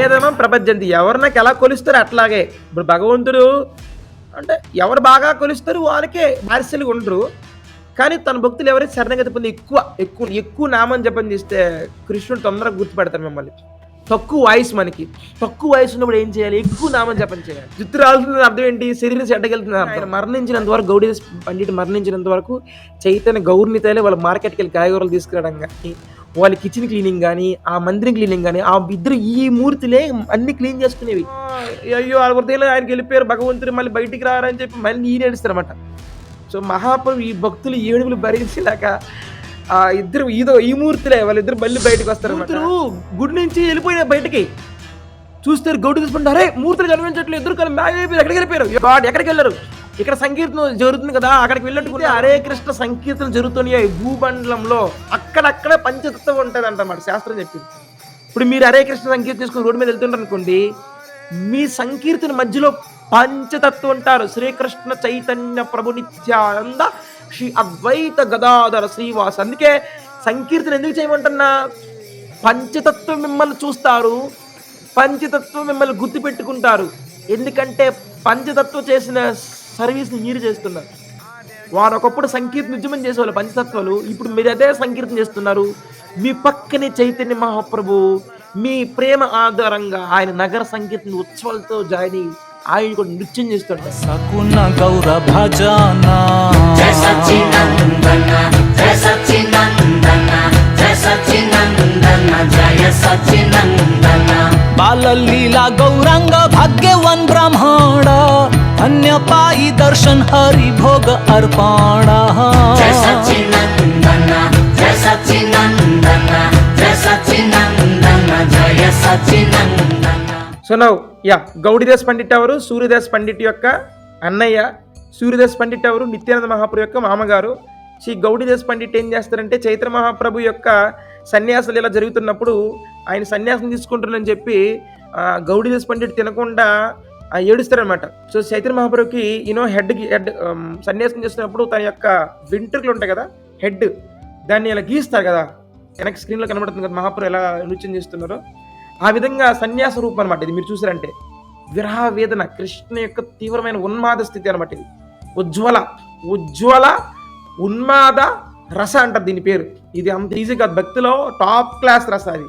ఏదేమో ప్రపంచంతి ఎవరు నాకు ఎలా కొలుస్తారు అట్లాగే. ఇప్పుడు భగవంతుడు అంటే ఎవరు బాగా కొలుస్తారు వాళ్ళకే బారిసలుగా ఉండరు. కానీ తన భక్తులు ఎవరైతే శరణాగతి పొంది ఎక్కువ నామం జపం చేస్తే కృష్ణుడు తొందరగా గుర్తుపెడతారు మిమ్మల్ని. తక్కువ వాయిస్ మనకి. తక్కువ వాయిస్ ఉన్నప్పుడు ఏం చేయాలి? ఎక్కువ నామం జపం చేయాలి. జుట్టు రాలుతున్న అర్థం ఏంటి? శరీరం చెడ్డకెళ్తుంది. ఆయన మరణించినంత వరకు గౌడీదాస్ పండిట్ మరణించినంత వరకు చైతన్య గౌరనితలే వాళ్ళ మార్కెట్కి వెళ్ళి కాయగూరలు తీసుకురావడం కానీ, వాళ్ళ కిచెన్ క్లీనింగ్ కానీ, ఆ మందిరం క్లీనింగ్ కానీ, ఆ ఇద్దరు ఈ మూర్తులే అన్ని క్లీన్ చేసుకునేవి. అయ్యో వాళ్ళ ఆయనకి వెళ్ళిపోయారు భగవంతుడు మళ్ళీ బయటికి రారని చెప్పి మళ్ళీ ఈయన ఏడుస్తారన్నమాట. సో మహాప్రభు ఈ భక్తులు ఏడుగులు భరించలేక ఆ ఇద్దరు ఈ మూర్తులే వాళ్ళిద్దరు మళ్ళీ బయటకు వస్తారు. మూర్తులు గుడి నుంచి వెళ్ళిపోయిన బయటకి చూస్తారు గౌడి తీసుకుంటారు. అరే మూర్తులు కనిపించట్లేదు, ఇద్దరు ఎక్కడికి వెళ్ళిపోయారు? గాడ్ ఎక్కడికి వెళ్ళారు? ఇక్కడ సంకీర్తన జరుగుతుంది కదా, అక్కడికి వెళ్ళట్టుకుంటే హరే కృష్ణ సంకీర్తన జరుగుతున్నాయి భూమండలంలో. అక్కడక్కడ పంచతత్వం ఉంటుంది అంటన్నమాట శాస్త్రం చెప్పింది. ఇప్పుడు మీరు హరే కృష్ణ సంకీర్తన తీసుకుని రోడ్డు మీద వెళ్తుంటారు అనుకోండి, మీ సంకీర్తన మధ్యలో పంచతత్వం ఉంటారు. శ్రీకృష్ణ చైతన్య ప్రభు నిత్యానంద శ్రీ అద్వైత గదాధర శ్రీవాస. అందుకే సంకీర్తన ఎందుకు చేయమంటున్నా? పంచతత్వం మిమ్మల్ని చూస్తారు, పంచతత్వం మిమ్మల్ని గుర్తు పెట్టుకుంటారు. ఎందుకంటే పంచతత్వం చేసిన సర్వీస్ని మీరు చేస్తున్నారు. వారు ఒకప్పుడు సంకీర్తన ఉద్యమం చేసేవాళ్ళు పంచతత్వాలు, ఇప్పుడు మీరు అదే సంకీర్తన చేస్తున్నారు. మీ పక్కనే చైతన్య మహాప్రభు మీ ప్రేమ ఆధారంగా ఆయన నగర సంకీర్తన ఉత్సవాలతో జాయిన్ అయ్యి ఆయన కూడా నృత్యం చేస్తుంటారు. సకున గౌర భజన జయ సచ్చినందన జయ సచ్చినందన జయ సచ్చినందన జయ సచ్చినందన బాలలీలా గౌరంగ భాగ్యవన్ బ్రహ్మాండ అన్య పాయి దర్శన్ హరి భోగ అర్పణ. జయ సచ్చినందన జయ సచ్చినందన జయ సచ్చినందన జయ సచ్చినందన. సో నౌ గౌడిదాస్ పండిట్ ఎవరు? సూర్యదాస్ పండిట్ యొక్క అన్నయ్య. సూర్యదాస్ పండిట్ ఎవరు? నిత్యానంద మహాప్రభు యొక్క మామగారు. శ్రీ గౌడిదాస్ పండిట్ ఏం చేస్తారంటే చైతన్య మహాప్రభు యొక్క సన్యాసాలు ఇలా జరుగుతున్నప్పుడు ఆయన సన్యాసం తీసుకుంటారని చెప్పి గౌడిదాస్ పండిట్ తినకుండా ఏడుస్తారనమాట. సో చైతన్య మహాప్రభుకి హెడ్ సన్యాసం చేస్తున్నప్పుడు తన యొక్క వెంట్రుకలు ఉంటాయి కదా, హెడ్ దాన్ని ఇలా గీస్తారు కదా, వెనక్కి స్క్రీన్లో కనబడుతుంది కదా మహాప్రభు ఎలా నృత్యం చేస్తున్నారో ఆ విధంగా సన్యాస రూపం అనమాట ఇది. మీరు చూసారంటే విరహ వేదన, కృష్ణ యొక్క తీవ్రమైన ఉన్మాద స్థితి అనమాట ఇది. ఉజ్వల ఉన్మాద రస అంటారు దీని పేరు. ఇది అంత ఈజీ కాదు, భక్తిలో టాప్ క్లాస్ రస అది.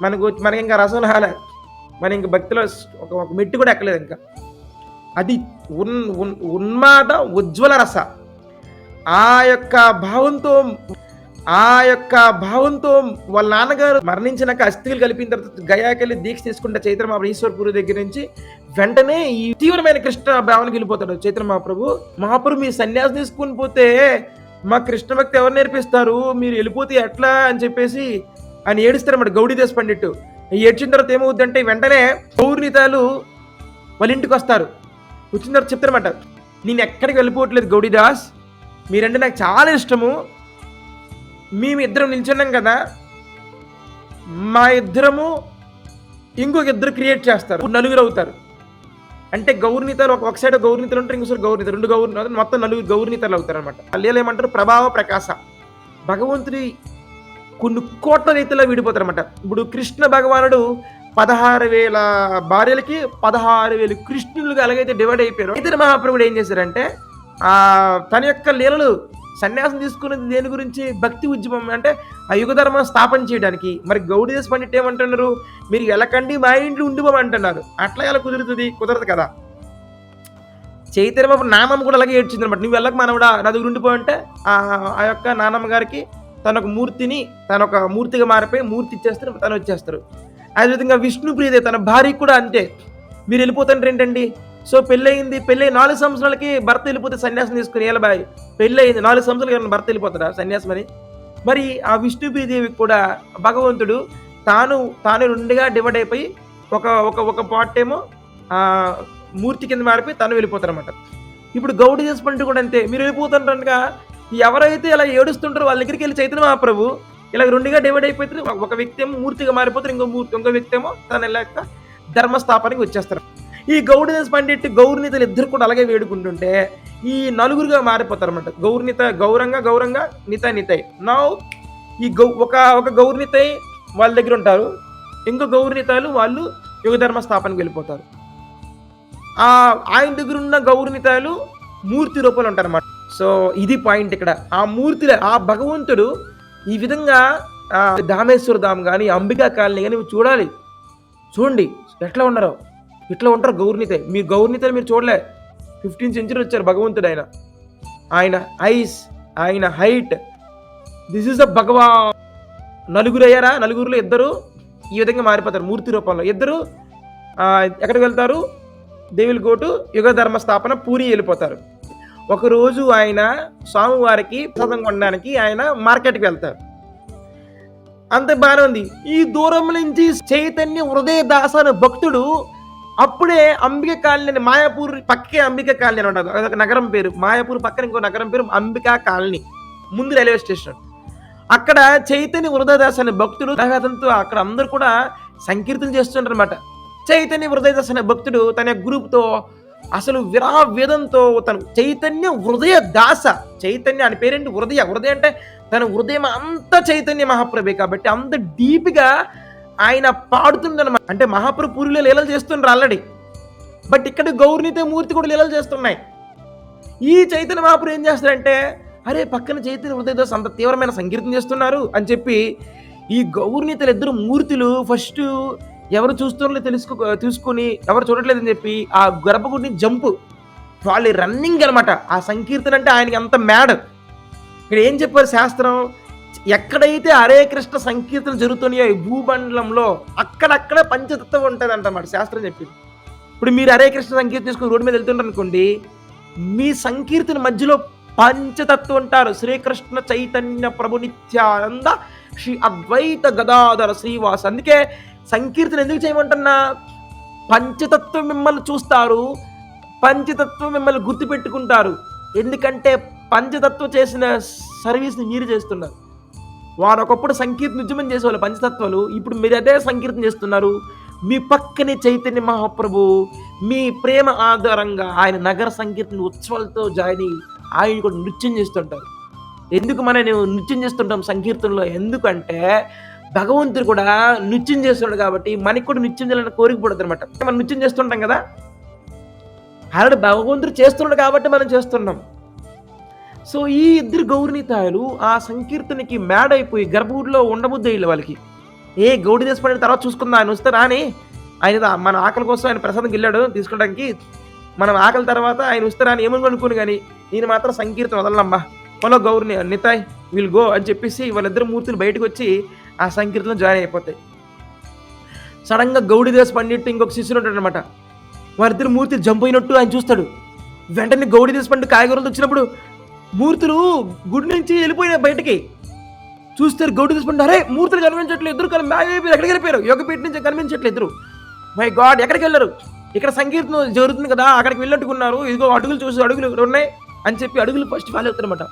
మనకి ఇంకా రసం రాలే, మన ఇంకా భక్తిలో ఒక మెట్టు కూడా ఎక్కలేదు ఇంకా. అది ఉన్మాద ఉజ్వల రస. ఆ యొక్క భావంతో వాళ్ళ నాన్నగారు మరణించినాక అస్థికలు కలిపిన తర్వాత గయాకెళ్ళి దీక్ష తీసుకుంటే చైతన్య మహాప్రభు ఈశ్వరపూర్ దగ్గర నుంచి వెంటనే ఈ తీవ్రమైన కృష్ణ భావనకి వెళ్ళిపోతాడు చైతన్య మహాప్రభు మీ సన్యాసం తీసుకుని పోతే మా కృష్ణ భక్తి ఎవరు నేర్పిస్తారు, మీరు వెళ్ళిపోతే ఎట్లా అని చెప్పేసి ఆయన ఏడుస్తారన్నమాట గౌడిదాస్ పండిట్. ఏడ్చిన తర్వాత ఏమవుద్దంటే వెంటనే గౌరనితాలు వాళ్ళ ఇంటికి వస్తారు. వచ్చిన తర్వాత చెప్తారన్నమాట, నేను ఎక్కడికి వెళ్ళిపోవట్లేదు గౌడిదాస్, మీరంటే నాకు చాలా ఇష్టము, మేము ఇద్దరం నిల్చున్నాం కదా, మా ఇద్దరము ఇంకొక ఇద్దరు క్రియేట్ చేస్తారు, నలుగురు అవుతారు. అంటే గౌరనీతలు ఒక సైడ్ గౌరనీతలు ఉంటారు, ఇంకోసారి గౌరనీతలు, రెండు గౌరనీతలు, మొత్తం నలుగురు గౌరనీతలు అవుతారు అనమాట. వాళ్ళు ఏమంటారు? ప్రభావ ప్రకాశ. భగవంతుడి కొన్ని కోట్ల రీతిలో విడిపోతారు అనమాట. ఇప్పుడు కృష్ణ భగవానుడు 16,000 భార్యలకి 16,000 కృష్ణులుగా ఎలాగైతే డివైడ్ అయిపోయారు, ఇతర మహాప్రభుడు ఏం చేశారంటే తన యొక్క లీలలు సన్యాసం తీసుకున్నది దేని గురించి? భక్తి ఉద్యమం, అంటే ఆ యుగ ధర్మం స్థాపన చేయడానికి. మరి గౌడిదాస్ పండిట్ ఏమంటున్నారు? మీరు వెళ్ళకండి మా ఇంట్లో ఉండిపోమంటున్నారు. అట్లా ఎలా కుదురుతుంది? కుదరదు కదా. చైతన్య బాబు నానమ్మ కూడా అలాగే ఏడ్చింది అనమాట, నువ్వు వెళ్ళక మనవడా నా దగ్గర ఉండిపోవంటే ఆ యొక్క నానమ్మ గారికి తన ఒక మూర్తిగా మారిపోయి మూర్తి ఇచ్చేస్తారు, తను వచ్చేస్తారు. అదేవిధంగా విష్ణుప్రియదే తన భార్య కూడా అంతే, మీరు వెళ్ళిపోతుంటారు ఏంటండి? సో పెళ్ళై 4 సంవత్సరాలకి భర్త వెళ్ళిపోతే సన్యాసం తీసుకుని ఏలబాయ్ పెళ్ళి అయింది 4 సంవత్సరాలకి భర్త వెళ్ళిపోతారా సన్యాసం అని? మరి ఆ విష్ణుప్రియదేవికి కూడా భగవంతుడు తాను రెండుగా డివైడ్ అయిపోయి ఒక పార్ట్ ఏమో మూర్తి కింద మారిపోయి తను వెళ్ళిపోతారన్నమాట. ఇప్పుడు గౌడిదాస్ పండిట్ కూడా అంతే, మీరు వెళ్ళిపోతుంటారుగా ఎవరైతే ఇలా ఏడుస్తుంటారో వాళ్ళ దగ్గరికి వెళ్ళి చైతన్య మహాప్రభు ఇలా రెండుగా డివైడ్ అయిపోతే ఒక వ్యక్తి ఏమో మూర్తిగా మారిపోతారు, ఇంకో వ్యక్తి ఏమో తన యొక్క ధర్మస్థాపనకి వచ్చేస్తారు. ఈ గౌడిదాస్ పండిట్ గౌరనీతలు ఇద్దరు కూడా అలాగే వేడుకుంటుంటే ఈ నలుగురుగా మారిపోతారు అన్నమాట. గౌరంగ నితై. నా ఈ ఒక గౌరనితై వాళ్ళ దగ్గర ఉంటారు, ఇంకో గౌరనితాలు వాళ్ళు యుగధర్మ స్థాపనకి వెళ్ళిపోతారు. ఆయన దగ్గర ఉన్న గౌరనితాలు మూర్తి రూపంలో ఉంటారన్నమాట. సో ఇది పాయింట్ ఇక్కడ. ఆ మూర్తిలో ఆ భగవంతుడు ఈ విధంగా దామేశ్వర ధామ్ కానీ అంబికా కాలనీ కానీ చూడాలి. చూడండి ఎట్లా ఉన్నారో, ఇట్లా ఉంటారు గౌరనిత. మీరు గౌరనితలు మీరు చూడలే. 15th century వచ్చారు భగవంతుడు. ఆయన ఐస్, ఆయన హైట్, దిస్ ఈస్ ద భగవా. నలుగురు అయ్యారా, నలుగురులో ఇద్దరు ఈ విధంగా మారిపోతారు మూర్తి రూపంలో. ఇద్దరు ఎక్కడికి వెళ్తారు, దే విల్ గో టు యుగ ధర్మ స్థాపన, పూరి వెళ్ళిపోతారు. ఒకరోజు ఆయన స్వామివారికి ప్రసాదం కొనడానికి ఆయన మార్కెట్కి వెళ్తారు. అంత బాగానే ఉంది. ఈ దూరం నుంచి చైతన్య హృదయ దాస అనే భక్తుడు అప్పుడే అంబిక కాలనీ, మాయాపూర్ పక్కే అంబిక కాలనీ అని ఉంటుంది, అదొక నగరం పేరు. మాయాపూర్ పక్కన ఇంకో నగరం పేరు అంబికా కాలనీ, ముందు రైల్వే స్టేషన్. అక్కడ చైతన్య హృదయదాస్ అనే భక్తుడు అతనితో అక్కడ అందరూ కూడా సంకీర్తన చేస్తుంటారు అనమాట. చైతన్య హృదయదాస్ అనే భక్తుడు తన గ్రూప్తో అసలు వేదంతో తను చైతన్య హృదయ దాస, చైతన్య అని పేరేంటి, హృదయ అంటే తన హృదయం అంత చైతన్య మహాప్రభే కాబట్టి అంత డీప్గా ఆయన పాడుతుందన్నమాట. అంటే మహాప్రభు పూరిలో లీలలు చేస్తుండ్రు ఆల్రెడీ, బట్ ఇక్కడ గౌరనిత మూర్తి కూడా లీలలు చేస్తున్నాయి. ఈ చైతన్య మహాప్రభు ఏం చేస్తారంటే, అరే పక్కన చైతన్య హృదయదాస్ అంత తీవ్రమైన సంకీర్తన చేస్తున్నారు అని చెప్పి ఈ గౌరనితలు ఇద్దరు మూర్తులు ఫస్ట్ ఎవరు చూస్తున్నారో తీసుకొని ఎవరు చూడట్లేదని చెప్పి ఆ గర్భగుడిని జంపు, వాళ్ళు రన్నింగ్ అనమాట. ఆ సంకీర్తన అంటే ఆయనకి అంత మ్యాడ్. ఇక్కడ ఏం చెప్పారు శాస్త్రం, ఎక్కడైతే హరే కృష్ణ సంకీర్తన జరుగుతున్నాయో ఈ భూమండలంలో అక్కడక్కడ పంచతత్వం ఉంటుంది అంటన్నమాట శాస్త్రం చెప్పింది. ఇప్పుడు మీరు హరే కృష్ణ సంకీర్తన చేసుకుని రోడ్డు మీద వెళ్తుంటారు అనుకోండి, మీ సంకీర్తన మధ్యలో పంచతత్వం ఉంటారు. శ్రీకృష్ణ చైతన్య ప్రభు నిత్యానంద శ్రీ అద్వైత గదాధర శ్రీవాస. అందుకే సంకీర్తన ఎందుకు చేయమంటున్నా, పంచతత్వం మిమ్మల్ని చూస్తారు, పంచతత్వం మిమ్మల్ని గుర్తుపెట్టుకుంటారు. ఎందుకంటే పంచతత్వం చేసిన సర్వీస్ని మీరు చేస్తున్నారు. వారు ఒకప్పుడు సంకీర్తన ఉద్యమం చేసేవాళ్ళు పంచతత్వాలు, ఇప్పుడు మీరు అదే సంకీర్తన చేస్తున్నారు. మీ పక్కనే చైతన్య మహాప్రభు మీ ప్రేమ ఆధారంగా ఆయన నగర సంకీర్తన ఉత్సవాలతో జాయిన్ అయ్యి ఆయన కూడా నృత్యం చేస్తుంటారు. ఎందుకు మనం నృత్యం చేస్తుంటాం సంకీర్తనలో, ఎందుకంటే భగవంతుడు కూడా నృత్యం చేస్తున్నాడు కాబట్టి మనకి కూడా నృత్యం చేయాలని కోరిక పడుతుంది అనమాట. మనం నృత్యం చేస్తుంటాం కదా, ఆల్రెడీ భగవంతుడు చేస్తున్నాడు కాబట్టి మనం చేస్తున్నాం. సో ఈ ఇద్దరు గౌరనీతాలు ఆ సంకీర్తనకి మ్యాడ్ అయిపోయి గర్భగుడిలో ఉండబుద్ది వాళ్ళకి. గౌడి దేశపడిన తర్వాత చూసుకుందాం, ఆయన వస్తే రాని, ఆయన మన ఆకలి కోసం ఆయన ప్రసాదంకి వెళ్ళాడు తీసుకోవడానికి, మనం ఆకలి తర్వాత ఆయన వస్తే రాని ఏమని అనుకోను, కానీ నేను మాత్రం సంకీర్తన వదలనమ్మా, మళ్ళీ గౌరిని నితాయ్ విల్ గో అని చెప్పేసి వాళ్ళిద్దరు మూర్తులు బయటకు వచ్చి ఆ సంకీర్తన జాయిన్ అయిపోతాయి. సడన్గా గౌడి దేశ పండిట్టు ఇంకొక శిష్యుడు ఉంటాడు అనమాట. వారిద్దరు మూర్తులు జంప్ అయినట్టు ఆయన చూస్తాడు. వెంటనే గౌడి దేశ పండిట్ కాయగూరలు వచ్చినప్పుడు మూర్తులు గుడి నుంచి వెళ్ళిపోయిన బయటకి చూస్తారు. గౌడి దేశ పండిట్, అరే మూర్తులు కనిపించట్లేదు, ఇద్దరు ఎక్కడికి వెళ్ళిపోయారు, యోగపీఠ నుంచి కనిపించట్లేదు ఇద్దరు. మై గాడ్ ఎక్కడికి వెళ్ళారు, ఇక్కడ సంకీర్తన జరుగుతుంది కదా అక్కడికి వెళ్ళట్టుకున్నారు, ఇదిగో అడుగులు చూసి అడుగులు ఉన్నాయి అని చెప్పి అడుగులు ఫస్ట్ ఫాలో అవుతారనమాట.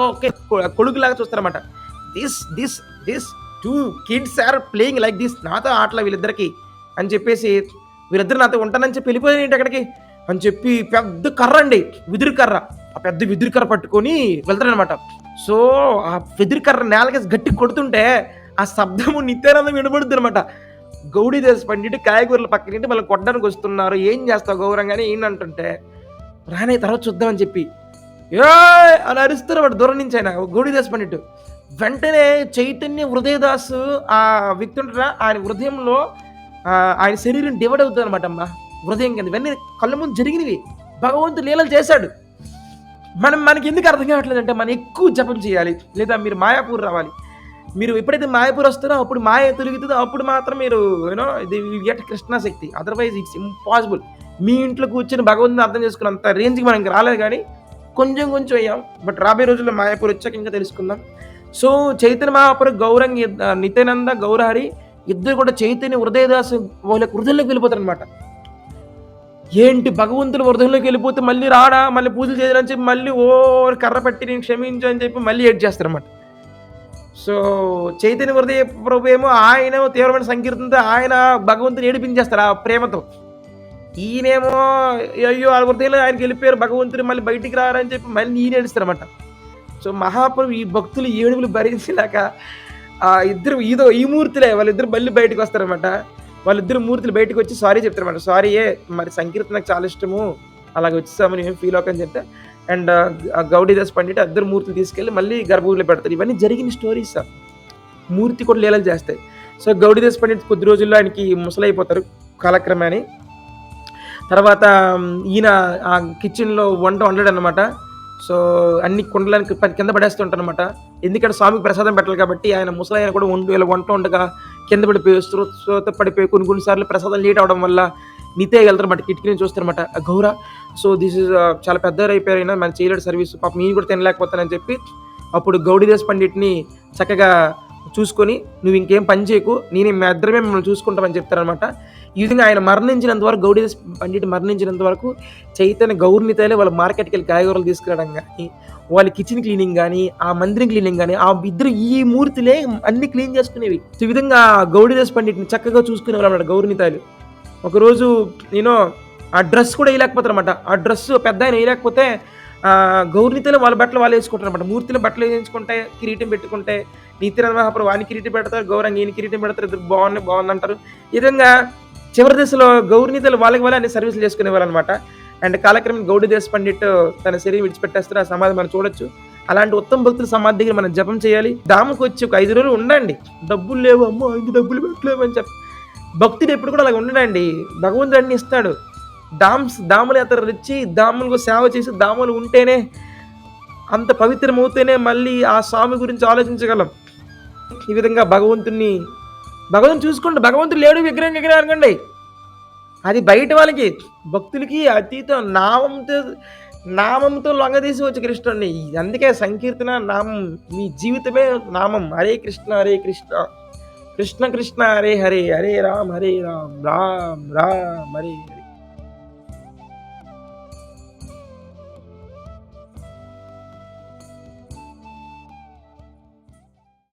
ఓకే కొడుకులాగా చూస్తారన్నమాట. This 2 kids are playing like this, నాతో ఆటల వీళ్ళిద్దరికి అని చెప్పేసి వీళ్ళిద్దరు నాతో ఉంటానని చెప్పి వెళ్ళిపోయారు అక్కడికి అని చెప్పి పెద్ద కర్ర అండి, విదురు కర్ర, ఆ పెద్ద విదురు కర్ర పట్టుకొని వెళ్తారనమాట. సో ఆ విదురు కర్ర నేలకేసి గట్టి కొడుతుంటే ఆ శబ్దము నిత్యానందం వినబడుతుంది అనమాట. గౌడీ దేశ పండిట్ కాయగూరల పక్కనింటి మళ్ళీ కొట్టడానికి వస్తున్నారు, ఏం చేస్తావు గౌరంగానే ఏంటంటుంటే రానే తర్వాత చూద్దామని చెప్పి అలా అరుస్తారు వాడు దూరం నుంచి. ఆయన గౌడీ దేశ పండిట్ వెంటనే చైతన్య హృదయదాసు ఆ వ్యక్తి ఉంటారా, ఆయన హృదయంలో ఆయన శరీరం డివైడ్ అవుతుంది అనమాట. అమ్మ హృదయం కింద ఇవన్నీ కళ్ళ ముందు జరిగినవి, భగవంతుడు లీలలు చేశాడు. మనకి ఎందుకు అర్థం కావట్లేదు అంటే, మనం ఎక్కువ జపం చేయాలి, లేదా మీరు మాయాపూర్ రావాలి. మీరు ఎప్పుడైతే మాయాపూర్ వస్తారో అప్పుడు మాయ తొలుగుతుందో అప్పుడు మాత్రం మీరు ఇది గెట్ కృష్ణ శక్తి, అదర్వైజ్ ఇట్స్ ఇంపాసిబుల్. మీ ఇంట్లో కూర్చొని భగవంతుని అర్థం చేసుకున్నంత రేంజ్కి మనం ఇంకా రాలేదు, కానీ కొంచెం అయ్యాం. బట్ రాబోయే రోజుల్లో మాయాపూర్ వచ్చాక ఇంకా తెలుసుకుందాం. సో చైతన్య మహాప్రభు గౌరంగ నిత్యానంద గౌరహరి ఇద్దరు కూడా చైతన్య హృదయదాసు వాళ్ళ హృదయంలోకి వెళ్ళిపోతారు అనమాట. ఏంటి భగవంతుడు హృదయంలోకి వెళ్ళిపోతే మళ్ళీ రాడా, మళ్ళీ పూజలు చేయాలని చెప్పి మళ్ళీ కర్ర పట్టి నేను క్షమించు అని చెప్పి మళ్ళీ ఏడ్ చేస్తారన్నమాట. సో చైతన్య హృదయ ప్రభు ఏమో ఆయన తీవ్రమైన సంకీర్తనతో ఆయన భగవంతుని ఏడిపించేస్తారు ఆ ప్రేమతో. ఈయనేమో అయ్యో ఆ హృదయంలో ఆయనకి వెళ్ళిపోయారు భగవంతుడు మళ్ళీ బయటికి రారని చెప్పి మళ్ళీ ఈయన ఏడుస్తారన్నమాట. సో మహాప్రభు ఈ భక్తులు ఏడుగులు భరించినాక ఆ ఇద్దరు ఈ మూర్తులే వాళ్ళిద్దరు మళ్ళీ బయటకు వస్తారన్నమాట. వాళ్ళిద్దరు మూర్తులు బయటకు వచ్చి సారీ చెప్తారన్నమాట. సారీయే మరి సంకీర్తన నాకు చాలా ఇష్టము, అలాగ వచ్చేసామని ఏం ఫీల్ అవ్వకని చెప్తే, అండ్ గౌడీదాస్ పండిట్ ఇద్దరు మూర్తులు తీసుకెళ్ళి మళ్ళీ గర్భగుడిలో పెడతారు. ఇవన్నీ జరిగిన స్టోరీస్. మూర్తి కూడా లీలలు చేస్తాయి. సో గౌడీదాస్ పండిట్ కొద్ది రోజుల్లో ఆయనకి ముసలైపోతారు కాలక్రమేణి. తర్వాత ఈయన ఆ కిచెన్లో వంట వండాడనమాట. సో అన్ని కుండలానికి కింద పడేస్తుంటారనమాట. ఎందుకంటే స్వామికి ప్రసాదం పెట్టాలి కాబట్టి ఆయన ముసలాయన కూడా ఇలా వంట ఉండగా కింద పడిపోయి శ్రోత పడిపోయి కొన్నిసార్లు ప్రసాదం లేట్ అవడం వల్ల నితే వెళ్తారన్నమాట. కిటికీని చూస్తారన్నమాట గౌర. సో దిస్ ఇస్ చాలా పెద్దవారు అయిపోయారైనా మన చేయలేడు సర్వీస్, పాప నేను కూడా తినలేకపోతానని చెప్పి అప్పుడు గౌడీదాస్ పండిట్ని చక్కగా చూసుకొని, నువ్వు ఇంకేం పని చేయకు, నేను మా ఇద్దరమే మిమ్మల్ని చూసుకుంటామని చెప్తారనమాట. ఈ విధంగా ఆయన మరణించినంత వరకు, గౌడీదాస్ పండిట్ మరణించినంత వరకు చైతన్య గౌరనితలే వాళ్ళ మార్కెట్కి వెళ్ళి కాయగూరలు తీసుకురావడం కానీ, వాళ్ళ కిచెన్ క్లీనింగ్ కానీ, ఆ మందిరం క్లీనింగ్ కానీ, ఆ ఇద్దరు ఈ మూర్తులే అన్ని క్లీన్ చేసుకునేవి. ఈ విధంగా గౌడీదాస్ పండిట్ని చక్కగా చూసుకునే వాళ్ళు అన్నమాట గౌరనితాలు. ఒకరోజు నేను ఆ డ్రెస్ కూడా వేయలేకపోతారన్నమాట. ఆ డ్రెస్ పెద్ద ఆయన వేయలేకపోతే గౌరనితలు వాళ్ళ బట్టలు వాళ్ళు వేసుకుంటారన్నమాట. మూర్తిలో బట్టలు వేయించుకుంటే, కిరీటం పెట్టుకుంటే, నిత్యానంద మహాప్రభు వాని కిరీటం పెడతారు, గౌరంగ ఈయన కిరీటం పెడతారు, ఇద్దరు బాగుంది అంటారు. ఈ విధంగా చివరి దశలో గౌరనితలు వాళ్ళకి వాళ్ళే అన్ని సర్వీసులు చేసుకునేవాళ్ళు అనమాట. అండ్ కాలక్రమేణా గౌడీదాస్ పండిట్ తన శరీరం విడిచిపెట్టేస్తారు. ఆ సమాధి మనం చూడొచ్చు. అలాంటి ఉత్తమ భక్తుల సమాధి దగ్గర మనం జపం చేయాలి. ధామకు వచ్చి ఒక 5 రోజులు ఉండండి. డబ్బులు లేవు, అమ్మో ఇంక డబ్బులు పెట్టలేవు అని చెప్పి భక్తుడు ఎప్పుడు కూడా అలాగ ఉండడండి. భగవంతుడు అన్ని ఇస్తాడు. దాములు అతను వచ్చి దాములకు సేవ చేసి దాములు ఉంటేనే, అంత పవిత్రమవుతేనే మళ్ళీ ఆ స్వామి గురించి ఆలోచించగలం. ఈ విధంగా భగవంతుడు చూసుకోండి. భగవంతుడు లేడు విగ్రహం అనుకోండి, అది బయట వాళ్ళకి. భక్తులకి అతీతం నామంతో లొంగదీసి వచ్చి కృష్ణుడిని. అందుకే సంకీర్తన నామం, మీ జీవితమే నామం. హరే కృష్ణ హరే కృష్ణ, కృష్ణ కృష్ణ హరే హరే, హరే రామ్ రామ్ రామ్ హరే